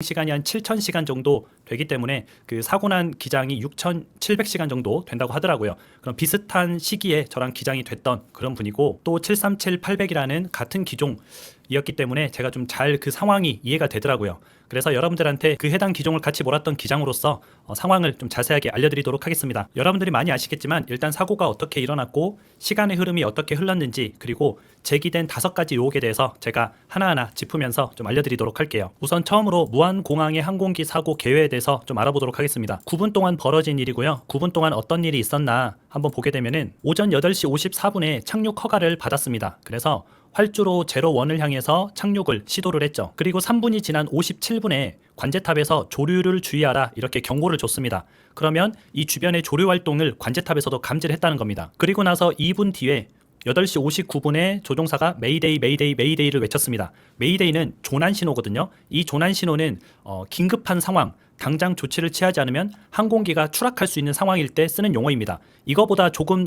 시간이 한 7,000시간 정도 되기 때문에 그 사고 난 기장이 6,700시간 정도 된다고 하더라고요. 그럼 비슷한 시기에 저랑 기장이 됐던 그런 분이고, 또 737-800이라는 같은 기종이었기 때문에 제가 좀 잘 그 상황이 이해가 되더라고요. 그래서 여러분들한테 그 해당 기종을 같이 몰았던 기장으로서 상황을 좀 자세하게 알려드리도록 하겠습니다. 여러분들이 많이 아시겠지만 일단 사고가 어떻게 일어났고 시간의 흐름이 어떻게 흘렀는지, 그리고 제기된 5가지 의혹에 대해서 제가 하나하나 짚으면서 좀 알려드리도록 할게요. 우선 처음으로 무안공항의 항공기 사고 개요에 대해서 좀 알아보도록 하겠습니다. 9분 동안 벌어진 일이고요. 9분 동안 어떤 일이 있었나 한번 보게 되면은 오전 8시 54분에 착륙 허가를 받았습니다. 그래서 활주로 01을 향해서 착륙을 시도를 했죠. 그리고 3분이 지난 57분에 관제탑에서 조류를 주의하라 이렇게 경고를 줬습니다. 그러면 이 주변의 조류 활동을 관제탑에서도 감지를 했다는 겁니다. 그리고 나서 2분 뒤에 8시 59분에 조종사가 메이데이 메이데이 메이데이를 외쳤습니다. 메이데이는 조난 신호거든요. 이 조난 신호는 긴급한 상황, 당장 조치를 취하지 않으면 항공기가 추락할 수 있는 상황일 때 쓰는 용어입니다. 이거보다 조금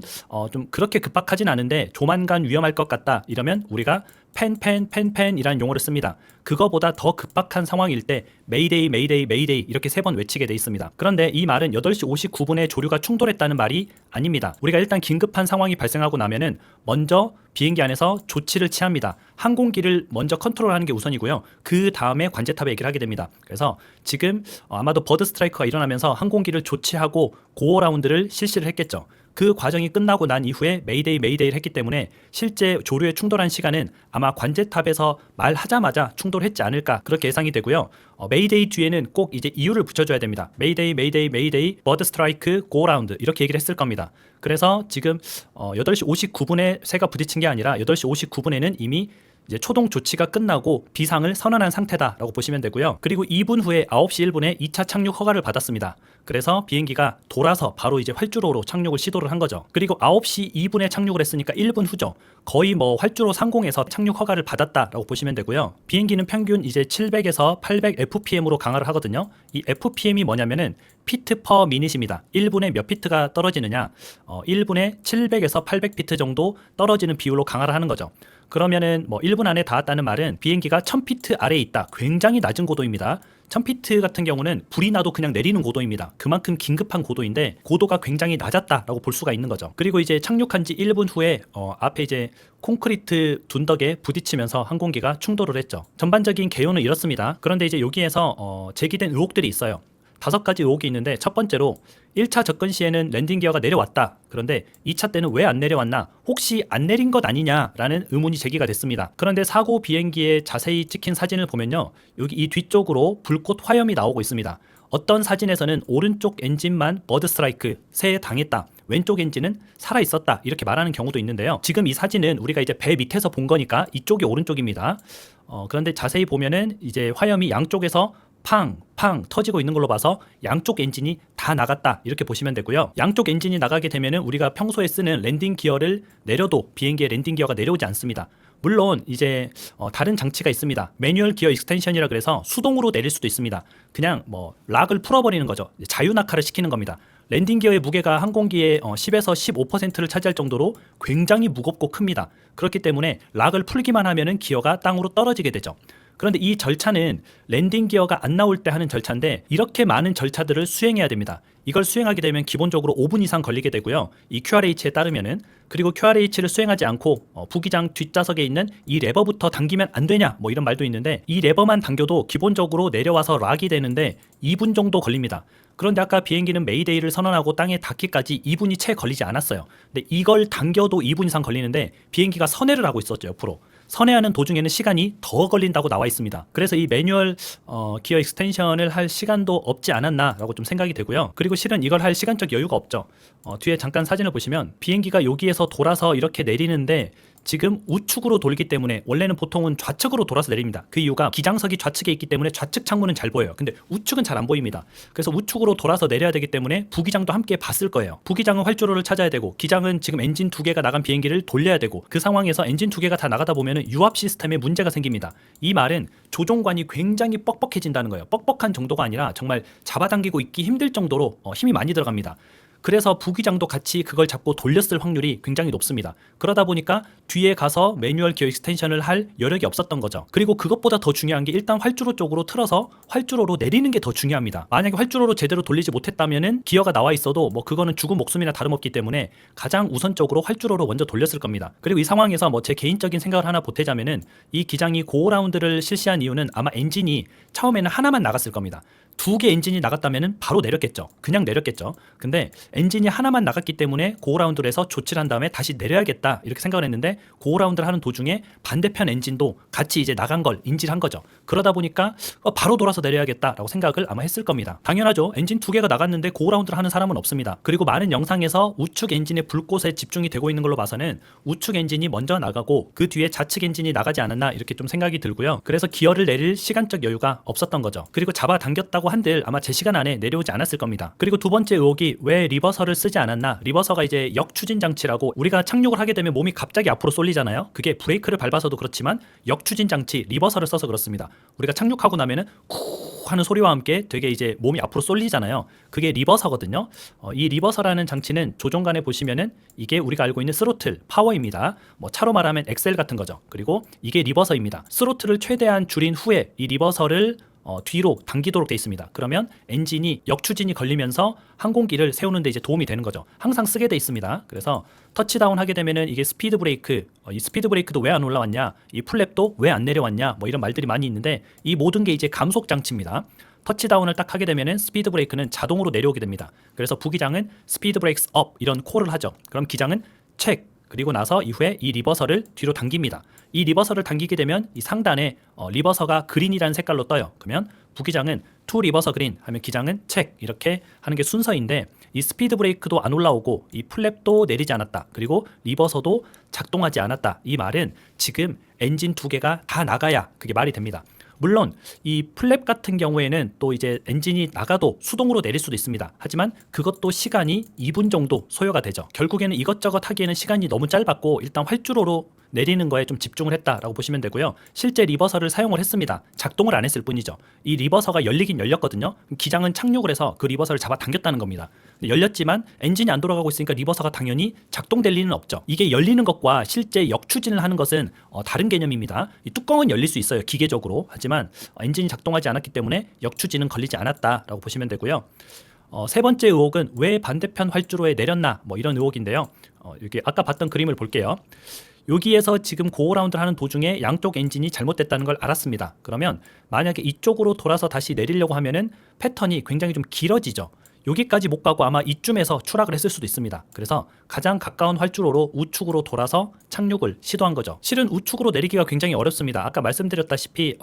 좀 그렇게 급박하진 않은데 조만간 위험할 것 같다 이러면 우리가 펜이라는 용어를 씁니다. 그거보다 더 급박한 상황일 때 메이데이 메이데이 메이데이 이렇게 3번 외치게 돼 있습니다. 그런데 이 말은 8시 59분에 조류가 충돌했다는 말이 아닙니다. 우리가 일단 긴급한 상황이 발생하고 나면은 먼저 비행기 안에서 조치를 취합니다. 항공기를 먼저 컨트롤하는 게 우선이고요. 그 다음에 관제탑에 얘기를 하게 됩니다. 그래서 지금 아마도 버드 스트라이크가 일어나면서 항공기를 조치하고 고어 라운드를 실시를 했겠죠. 그 과정이 끝나고 난 이후에 메이데이 메이데이를 했기 때문에 실제 조류에 충돌한 시간은 아마 관제탑에서 말하자마자 충돌했지 않을까 그렇게 예상이 되고요. 메이데이 뒤에는 꼭 이제 이유를 붙여줘야 됩니다. 메이데이 메이데이 메이데이 버드 스트라이크 고 라운드 이렇게 얘기를 했을 겁니다. 그래서 지금 8시 59분에 새가 부딪힌 게 아니라 8시 59분에는 이미 이제 초동 조치가 끝나고 비상을 선언한 상태다라고 보시면 되고요. 그리고 2분 후에 9시 1분에 2차 착륙 허가를 받았습니다. 그래서 비행기가 돌아서 바로 이제 활주로로 착륙을 시도를 한 거죠. 그리고 9시 2분에 착륙을 했으니까 1분 후죠. 거의 뭐 활주로 상공에서 착륙 허가를 받았다라고 보시면 되고요. 비행기는 평균 이제 700에서 800 FPM으로 강화를 하거든요. 이 FPM이 뭐냐면은 피트 퍼 미닛입니다. 1분에 몇 피트가 떨어지느냐, 1분에 700에서 800피트 정도 떨어지는 비율로 강화를 하는 거죠. 그러면은 뭐 1분 안에 닿았다는 말은 비행기가 1000피트 아래에 있다. 굉장히 낮은 고도입니다. 1000피트 같은 경우는 불이 나도 그냥 내리는 고도입니다. 그만큼 긴급한 고도인데 고도가 굉장히 낮았다라고 볼 수가 있는 거죠. 그리고 이제 착륙한 지 1분 후에 앞에 이제 콘크리트 둔덕에 부딪히면서 항공기가 충돌을 했죠. 전반적인 개요는 이렇습니다. 그런데 이제 여기에서 제기된 의혹들이 있어요. 5가지 의혹이 있는데, 첫 번째로 1차 접근 시에는 랜딩 기어가 내려왔다. 그런데 2차 때는 왜 안 내려왔나? 혹시 안 내린 것 아니냐라는 의문이 제기가 됐습니다. 그런데 사고 비행기에 자세히 찍힌 사진을 보면요, 여기 이 뒤쪽으로 불꽃 화염이 나오고 있습니다. 어떤 사진에서는 오른쪽 엔진만 버드 스트라이크, 새에 당했다, 왼쪽 엔진은 살아있었다 이렇게 말하는 경우도 있는데요. 지금 이 사진은 우리가 이제 배 밑에서 본 거니까 이쪽이 오른쪽입니다. 그런데 자세히 보면은 이제 화염이 양쪽에서 팡 터지고 있는 걸로 봐서 양쪽 엔진이 다 나갔다 이렇게 보시면 되고요. 양쪽 엔진이 나가게 되면은 우리가 평소에 쓰는 랜딩 기어를 내려도 비행기의 랜딩 기어가 내려오지 않습니다. 물론 이제 다른 장치가 있습니다. 매뉴얼 기어 익스텐션이라 그래서 수동으로 내릴 수도 있습니다. 그냥 뭐 락을 풀어버리는 거죠. 자유 낙하를 시키는 겁니다. 랜딩 기어의 무게가 항공기의 10에서 15%를 차지할 정도로 굉장히 무겁고 큽니다. 그렇기 때문에 락을 풀기만 하면은 기어가 땅으로 떨어지게 되죠. 그런데 이 절차는 랜딩 기어가 안 나올 때 하는 절차인데, 이렇게 많은 절차들을 수행해야 됩니다. 이걸 수행하게 되면 기본적으로 5분 이상 걸리게 되고요. 이 QRH에 따르면은. 그리고 QRH를 수행하지 않고 부기장 뒷좌석에 있는 이 레버부터 당기면 안 되냐 뭐 이런 말도 있는데, 이 레버만 당겨도 기본적으로 내려와서 락이 되는데 2분 정도 걸립니다. 그런데 아까 비행기는 메이데이를 선언하고 땅에 닿기까지 2분이 채 걸리지 않았어요. 근데 이걸 당겨도 2분 이상 걸리는데 비행기가 선회를 하고 있었죠, 옆으로. 선회하는 도중에는 시간이 더 걸린다고 나와 있습니다. 그래서 이 매뉴얼 기어 익스텐션을 할 시간도 없지 않았나라고 좀 생각이 되고요. 그리고 실은 이걸 할 시간적 여유가 없죠. 뒤에 잠깐 사진을 보시면 비행기가 여기에서 돌아서 이렇게 내리는데 지금 우측으로 돌기 때문에, 원래는 보통은 좌측으로 돌아서 내립니다. 그 이유가 기장석이 좌측에 있기 때문에 좌측 창문은 잘 보여요. 근데 우측은 잘 안 보입니다. 그래서 우측으로 돌아서 내려야 되기 때문에 부기장도 함께 봤을 거예요. 부기장은 활주로를 찾아야 되고, 기장은 지금 엔진 2개가 나간 비행기를 돌려야 되고, 그 상황에서 엔진 2개가 다 나가다 보면 유압 시스템에 문제가 생깁니다. 이 말은 조종관이 굉장히 뻑뻑해진다는 거예요. 뻑뻑한 정도가 아니라 정말 잡아당기고 있기 힘들 정도로 힘이 많이 들어갑니다. 그래서 부기장도 같이 그걸 잡고 돌렸을 확률이 굉장히 높습니다. 그러다 보니까 뒤에 가서 매뉴얼 기어 익스텐션을 할 여력이 없었던 거죠. 그리고 그것보다 더 중요한 게 일단 활주로 쪽으로 틀어서 활주로로 내리는 게 더 중요합니다. 만약에 활주로로 제대로 돌리지 못했다면은 기어가 나와 있어도 뭐 그거는 죽은 목숨이나 다름없기 때문에 가장 우선적으로 활주로로 먼저 돌렸을 겁니다. 그리고 이 상황에서 뭐 제 개인적인 생각을 하나 보태자면은 이 기장이 고라운드를 실시한 이유는 아마 엔진이 처음에는 하나만 나갔을 겁니다. 2개 엔진이 나갔다면 바로 내렸겠죠. 그냥 내렸겠죠. 근데 엔진이 하나만 나갔기 때문에 고라운드를 해서 조치를 한 다음에 다시 내려야겠다 이렇게 생각을 했는데 고라운드를 하는 도중에 반대편 엔진도 같이 이제 나간 걸 인지를 한 거죠. 그러다 보니까 바로 돌아서 내려야겠다라고 생각을 아마 했을 겁니다. 당연하죠. 엔진 2개가 나갔는데 고라운드를 하는 사람은 없습니다. 그리고 많은 영상에서 우측 엔진의 불꽃에 집중이 되고 있는 걸로 봐서는 우측 엔진이 먼저 나가고 그 뒤에 좌측 엔진이 나가지 않았나 이렇게 좀 생각이 들고요. 그래서 기어를 내릴 시간적 여유가 없었던 거죠. 그리고 잡아당겼다고 한들 아마 제 시간 안에 내려오지 않았을 겁니다. 그리고 두 번째 의혹이 왜 리버서를 쓰지 않았나. 리버서가 이제 역추진 장치라고 우리가 착륙을 하게 되면 몸이 갑자기 앞으로 쏠리잖아요. 그게 브레이크를 밟아서도 그렇지만 역추진 장치 리버서를 써서 그렇습니다. 우리가 착륙하고 나면은 쿠 하는 소리와 함께 되게 이제 몸이 앞으로 쏠리잖아요. 그게 리버서거든요. 이 리버서라는 장치는 조종간에 보시면은 이게 우리가 알고 있는 스로틀 파워입니다. 뭐 차로 말하면 엑셀 같은 거죠. 그리고 이게 리버서입니다. 스로틀을 최대한 줄인 후에 이 리버서를 뒤로 당기도록 돼 있습니다. 그러면 엔진이 역추진이 걸리면서 항공기를 세우는 데 이제 도움이 되는 거죠. 항상 쓰게 돼 있습니다. 그래서 터치다운 하게 되면은 이게 스피드 브레이크, 이 스피드 브레이크도 왜 안 올라왔냐, 이 플랩도 왜 안 내려왔냐, 뭐 이런 말들이 많이 있는데 이 모든 게 이제 감속 장치입니다. 터치다운을 딱 하게 되면은 스피드 브레이크는 자동으로 내려오게 됩니다. 그래서 부기장은 스피드 브레이크스 업 이런 콜을 하죠. 그럼 기장은 체크 그리고 나서 이후에 이 리버서를 뒤로 당깁니다. 이 리버서를 당기게 되면 이 상단에 리버서가 그린이라는 색깔로 떠요. 그러면 부기장은 투 리버서 그린 하면 기장은 체크 이렇게 하는 게 순서인데 이 스피드 브레이크도 안 올라오고 이 플랩도 내리지 않았다. 그리고 리버서도 작동하지 않았다. 이 말은 지금 엔진 2개가 다 나가야 그게 말이 됩니다. 물론 이 플랩 같은 경우에는 또 이제 엔진이 나가도 수동으로 내릴 수도 있습니다. 하지만 그것도 시간이 2분 정도 소요가 되죠. 결국에는 이것저것 하기에는 시간이 너무 짧았고 일단 활주로로 내리는 거에 좀 집중을 했다라고 보시면 되고요. 실제 리버서를 사용을 했습니다. 작동을 안 했을 뿐이죠. 이 리버서가 열리긴 열렸거든요. 기장은 착륙을 해서 그 리버서를 잡아당겼다는 겁니다. 열렸지만 엔진이 안 돌아가고 있으니까 리버서가 당연히 작동될 리는 없죠. 이게 열리는 것과 실제 역추진을 하는 것은 다른 개념입니다. 이 뚜껑은 열릴 수 있어요. 기계적으로. 하지만 엔진이 작동하지 않았기 때문에 역추진은 걸리지 않았다라고 보시면 되고요. 세 번째 의혹은 왜 반대편 활주로에 내렸나 뭐 이런 의혹인데요. 여기 아까 봤던 그림을 볼게요. 여기에서 지금 고라운드를 하는 도중에 양쪽 엔진이 잘못됐다는 걸 알았습니다. 그러면 만약에 이쪽으로 돌아서 다시 내리려고 하면은 패턴이 굉장히 좀 길어지죠. 여기까지 못 가고 아마 이쯤에서 추락을 했을 수도 있습니다. 그래서 가장 가까운 활주로로 우측으로 돌아서 착륙을 시도한 거죠. 실은 우측으로 내리기가 굉장히 어렵습니다. 아까 말씀드렸다시피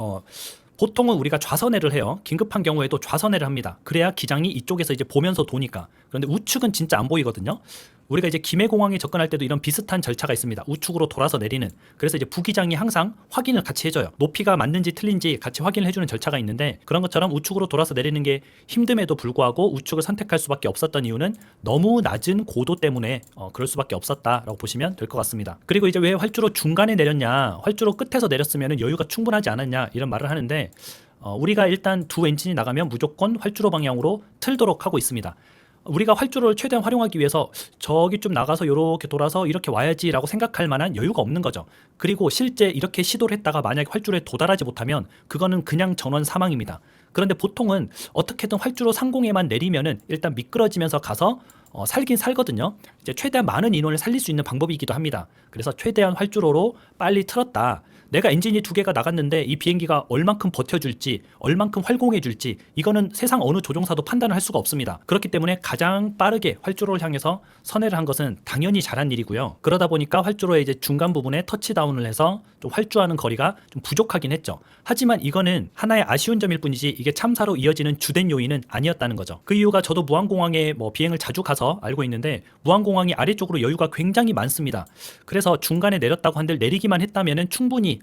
보통은 우리가 좌선회를 해요. 긴급한 경우에도 좌선회를 합니다. 그래야 기장이 이쪽에서 이제 보면서 도니까. 그런데 우측은 진짜 안 보이거든요. 우리가 이제 김해공항에 접근할 때도 이런 비슷한 절차가 있습니다. 우측으로 돌아서 내리는. 그래서 이제 부기장이 항상 확인을 같이 해줘요. 높이가 맞는지 틀린지 같이 확인을 해주는 절차가 있는데 그런 것처럼 우측으로 돌아서 내리는 게 힘듦에도 불구하고 우측을 선택할 수밖에 없었던 이유는 너무 낮은 고도 때문에 그럴 수밖에 없었다라고 보시면 될 것 같습니다. 그리고 이제 왜 활주로 중간에 내렸냐, 활주로 끝에서 내렸으면 여유가 충분하지 않았냐 이런 말을 하는데 우리가 일단 두 엔진이 나가면 무조건 활주로 방향으로 틀도록 하고 있습니다. 우리가 활주로를 최대한 활용하기 위해서 저기 좀 나가서 이렇게 돌아서 이렇게 와야지라고 생각할 만한 여유가 없는 거죠. 그리고 실제 이렇게 시도를 했다가 만약에 활주로에 도달하지 못하면 그거는 그냥 전원 사망입니다. 그런데 보통은 어떻게든 활주로 상공에만 내리면은 일단 미끄러지면서 가서 살긴 살거든요. 이제 최대한 많은 인원을 살릴 수 있는 방법이기도 합니다. 그래서 최대한 활주로로 빨리 틀었다. 내가 엔진이 2개가 나갔는데 이 비행기가 얼만큼 버텨줄지 얼만큼 활공해줄지 이거는 세상 어느 조종사도 판단을 할 수가 없습니다. 그렇기 때문에 가장 빠르게 활주로를 향해서 선회를 한 것은 당연히 잘한 일이고요. 그러다 보니까 활주로의 이제 중간 부분에 터치다운을 해서 좀 활주하는 거리가 좀 부족하긴 했죠. 하지만 이거는 하나의 아쉬운 점일 뿐이지 이게 참사로 이어지는 주된 요인은 아니었다는 거죠. 그 이유가 저도 무안공항에 비행을 자주 가서 알고 있는데 무안공항이 아래쪽으로 여유가 굉장히 많습니다. 그래서 중간에 내렸다고 한들 내리기만 했다면은 충분히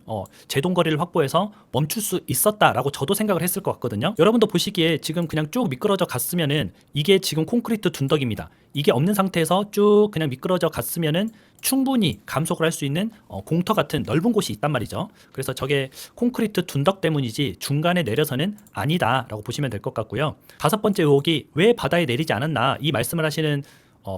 제동거리를 확보해서 멈출 수 있었다라고 저도 생각을 했을 것 같거든요. 여러분도 보시기에 지금 그냥 쭉 미끄러져 갔으면은 이게 지금 콘크리트 둔덕입니다. 이게 없는 상태에서 쭉 그냥 미끄러져 갔으면은 충분히 감속을 할 수 있는 공터 같은 넓은 곳이 있단 말이죠. 그래서 저게 콘크리트 둔덕 때문이지 중간에 내려서는 아니다라고 보시면 될 것 같고요. 다섯 번째 의혹이 왜 바다에 내리지 않았나 이 말씀을 하시는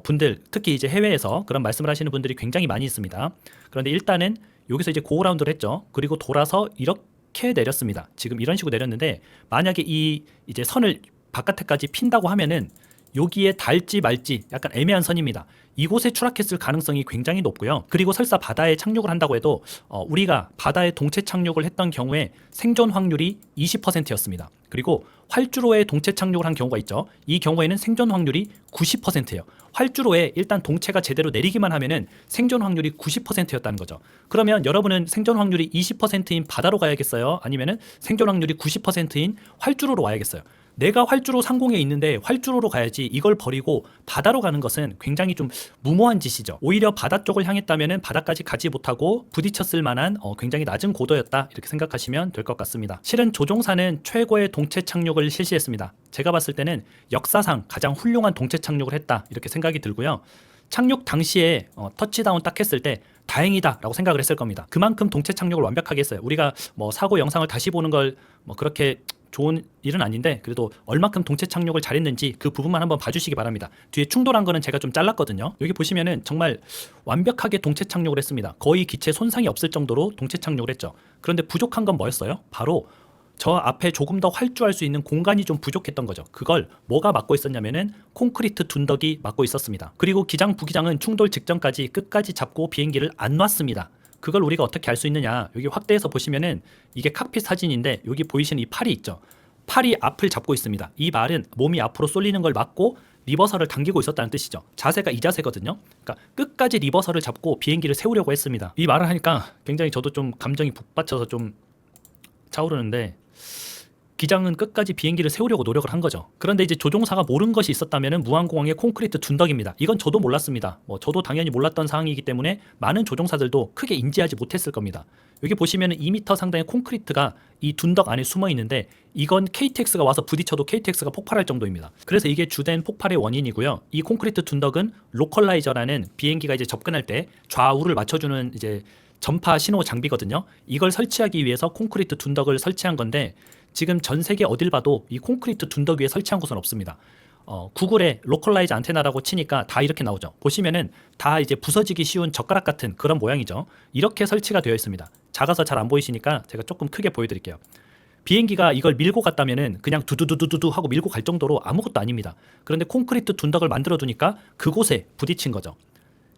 분들, 특히 이제 해외에서 그런 말씀을 하시는 분들이 굉장히 많이 있습니다. 그런데 일단은 여기서 이제 고라운드를 했죠. 그리고 돌아서 이렇게 내렸습니다. 지금 이런 식으로 내렸는데 만약에 이 이제 선을 바깥에까지 핀다고 하면은 여기에 닿을지 말지 약간 애매한 선입니다. 이곳에 추락했을 가능성이 굉장히 높고요. 그리고 설사 바다에 착륙을 한다고 해도 우리가 바다에 동체 착륙을 했던 경우에 생존 확률이 20%였습니다. 그리고 활주로에 동체 착륙을 한 경우가 있죠. 이 경우에는 생존 확률이 90%예요. 활주로에 일단 동체가 제대로 내리기만 하면은 생존 확률이 90%였다는 거죠. 그러면 여러분은 생존 확률이 20%인 바다로 가야겠어요? 아니면은 생존 확률이 90%인 활주로로 와야겠어요? 내가 활주로 상공에 있는데 활주로로 가야지 이걸 버리고 바다로 가는 것은 굉장히 좀 무모한 짓이죠. 오히려 바다 쪽을 향했다면 바다까지 가지 못하고 부딪혔을 만한 굉장히 낮은 고도였다 이렇게 생각하시면 될 것 같습니다. 실은 조종사는 최고의 동체 착륙을 실시했습니다. 제가 봤을 때는 역사상 가장 훌륭한 동체 착륙을 했다 이렇게 생각이 들고요. 착륙 당시에 터치다운 딱 했을 때 다행이다 라고 생각을 했을 겁니다. 그만큼 동체 착륙을 완벽하게 했어요. 우리가 뭐 사고 영상을 다시 보는 걸 뭐 그렇게 좋은 일은 아닌데 그래도 얼마큼 동체 착륙을 잘했는지 그 부분만 한번 봐주시기 바랍니다. 뒤에 충돌한 거는 제가 좀 잘랐거든요. 여기 보시면은 정말 완벽하게 동체 착륙을 했습니다. 거의 기체 손상이 없을 정도로 동체 착륙을 했죠. 그런데 부족한 건 뭐였어요? 바로 저 앞에 조금 더 활주할 수 있는 공간이 좀 부족했던 거죠. 그걸 뭐가 막고 있었냐면은 콘크리트 둔덕이 막고 있었습니다. 그리고 기장 부기장은 충돌 직전까지 끝까지 잡고 비행기를 안 놨습니다. 그걸 우리가 어떻게 알 수 있느냐? 여기 확대해서 보시면은 이게 칵핏 사진인데 여기 보이시는 이 팔이 있죠. 팔이 앞을 잡고 있습니다. 이 말은 몸이 앞으로 쏠리는 걸 막고 리버설을 당기고 있었다는 뜻이죠. 자세가 이 자세거든요. 그러니까 끝까지 리버설을 잡고 비행기를 세우려고 했습니다. 이 말을 하니까 굉장히 저도 좀 감정이 북받쳐서 좀 차오르는데 기장은 끝까지 비행기를 세우려고 노력을 한 거죠. 그런데 이제 조종사가 모른 것이 있었다면 무항공항의 콘크리트 둔덕입니다. 이건 저도 몰랐습니다. 저도 당연히 몰랐던 사항이기 때문에 많은 조종사들도 크게 인지하지 못했을 겁니다. 여기 보시면 2m 상당의 콘크리트가 이 둔덕 안에 숨어 있는데 이건 KTX가 와서 부딪혀도 KTX가 폭발할 정도입니다. 그래서 이게 주된 폭발의 원인이고요. 이 콘크리트 둔덕은 로컬라이저라는 비행기가 이제 접근할 때 좌우를 맞춰주는 이제 전파 신호 장비거든요. 이걸 설치하기 위해서 콘크리트 둔덕을 설치한 건데 지금 전 세계 어딜 봐도 이 콘크리트 둔덕 위에 설치한 곳은 없습니다. 구글에 로컬라이즈 안테나라고 치니까 다 이렇게 나오죠. 보시면은 다 이제 부서지기 쉬운 젓가락 같은 그런 모양이죠. 이렇게 설치가 되어 있습니다. 작아서 잘 안 보이시니까 제가 조금 크게 보여드릴게요. 비행기가 이걸 밀고 갔다면은 그냥 두두두두두 하고 밀고 갈 정도로 아무것도 아닙니다. 그런데 콘크리트 둔덕을 만들어 두니까 그곳에 부딪힌 거죠.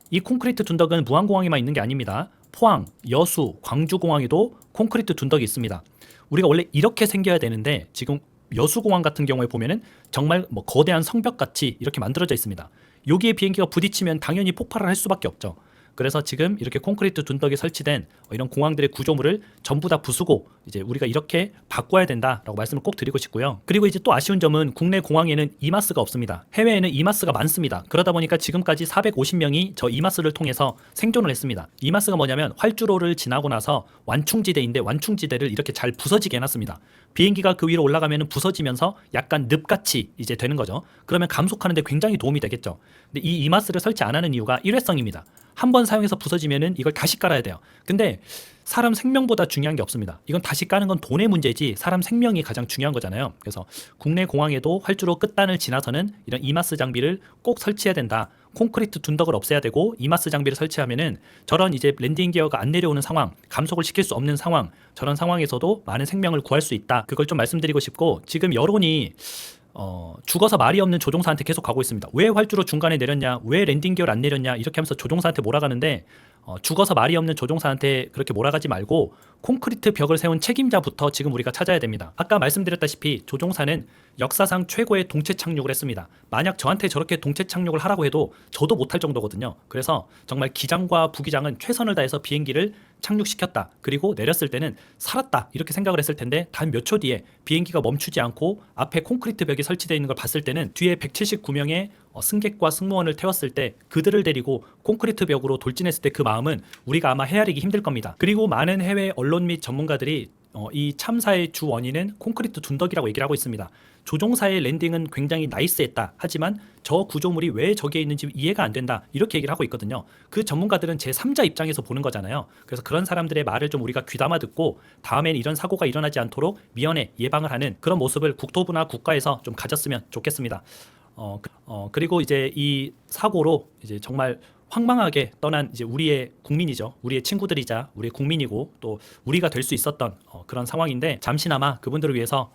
이 콘크리트 둔덕은 무항공항에만 있는 게 아닙니다. 포항, 여수, 광주공항에도 콘크리트 둔덕이 있습니다. 우리가 원래 이렇게 생겨야 되는데 지금 여수공항 같은 경우에 보면은 정말 뭐 거대한 성벽 같이 이렇게 만들어져 있습니다. 여기에 비행기가 부딪히면 당연히 폭발을 할 수밖에 없죠. 그래서 지금 이렇게 콘크리트 둔덕이 설치된 이런 공항들의 구조물을 전부 다 부수고 이제 우리가 이렇게 바꿔야 된다라고 말씀을 꼭 드리고 싶고요. 그리고 이제 또 아쉬운 점은 국내 공항에는 이마스가 없습니다. 해외에는 이마스가 많습니다. 그러다 보니까 지금까지 450명이 저 이마스를 통해서 생존을 했습니다. 이마스가 뭐냐면 활주로를 지나고 나서 완충지대인데 완충지대를 이렇게 잘 부서지게 해놨습니다. 비행기가 그 위로 올라가면 부서지면서 약간 늪같이 이제 되는 거죠. 그러면 감속하는데 굉장히 도움이 되겠죠. 근데 이 이마스를 설치 안 하는 이유가 일회성입니다. 한 번 사용해서 부서지면은 이걸 다시 깔아야 돼요. 근데 사람 생명보다 중요한 게 없습니다. 이건 다시 까는 건 돈의 문제지 사람 생명이 가장 중요한 거잖아요. 그래서 국내 공항에도 활주로 끝단을 지나서는 이런 이마스 장비를 꼭 설치해야 된다. 콘크리트 둔덕을 없애야 되고 이마스 장비를 설치하면은 저런 이제 랜딩 기어가 안 내려오는 상황, 감속을 시킬 수 없는 상황, 저런 상황에서도 많은 생명을 구할 수 있다. 그걸 좀 말씀드리고 싶고 지금 여론이 죽어서 말이 없는 조종사한테 계속 가고 있습니다. 왜 활주로 중간에 내렸냐, 왜 랜딩 기어를 안 내렸냐 이렇게 하면서 조종사한테 몰아가는데 죽어서 말이 없는 조종사한테 그렇게 몰아가지 말고 콘크리트 벽을 세운 책임자부터 지금 우리가 찾아야 됩니다. 아까 말씀드렸다시피 조종사는 역사상 최고의 동체 착륙을 했습니다. 만약 저한테 저렇게 동체 착륙을 하라고 해도 저도 못할 정도거든요. 그래서 정말 기장과 부기장은 최선을 다해서 비행기를 착륙시켰다. 그리고 내렸을 때는 살았다. 이렇게 생각을 했을 텐데 단 몇 초 뒤에 비행기가 멈추지 않고 앞에 콘크리트 벽이 설치되어 있는 걸 봤을 때는 뒤에 179명의 승객과 승무원을 태웠을 때 그들을 데리고 콘크리트 벽으로 돌진했을 때 그 마음은 우리가 아마 헤아리기 힘들 겁니다. 그리고 많은 해외 언론 및 전문가들이 이 참사의 주 원인은 콘크리트 둔덕이라고 얘기를 하고 있습니다. 조종사의 랜딩은 굉장히 나이스했다. 하지만 저 구조물이 왜 저기에 있는지 이해가 안 된다. 이렇게 얘기를 하고 있거든요. 그 전문가들은 제3자 입장에서 보는 거잖아요. 그래서 그런 사람들의 말을 좀 우리가 귀담아 듣고 다음엔 이런 사고가 일어나지 않도록 미연에 예방을 하는 그런 모습을 국토부나 국가에서 좀 가졌으면 좋겠습니다. 그리고 이제 이 사고로 이제 정말 황망하게 떠난 이제 우리의 국민이죠. 우리의 친구들이자 우리의 국민이고 또 우리가 될 수 있었던 그런 상황인데 잠시나마 그분들을 위해서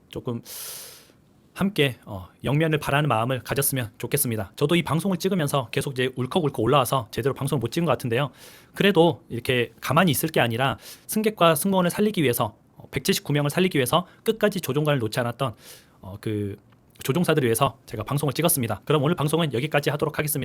조금 함께 영면을 바라는 마음을 가졌으면 좋겠습니다. 저도 이 방송을 찍으면서 계속 이제 울컥울컥 올라와서 제대로 방송을 못 찍은 것 같은데요. 그래도 이렇게 가만히 있을 게 아니라 승객과 승무원을 살리기 위해서 179명을 살리기 위해서 끝까지 조종관을 놓지 않았던 그 조종사들을 위해서 제가 방송을 찍었습니다. 그럼 오늘 방송은 여기까지 하도록 하겠습니다.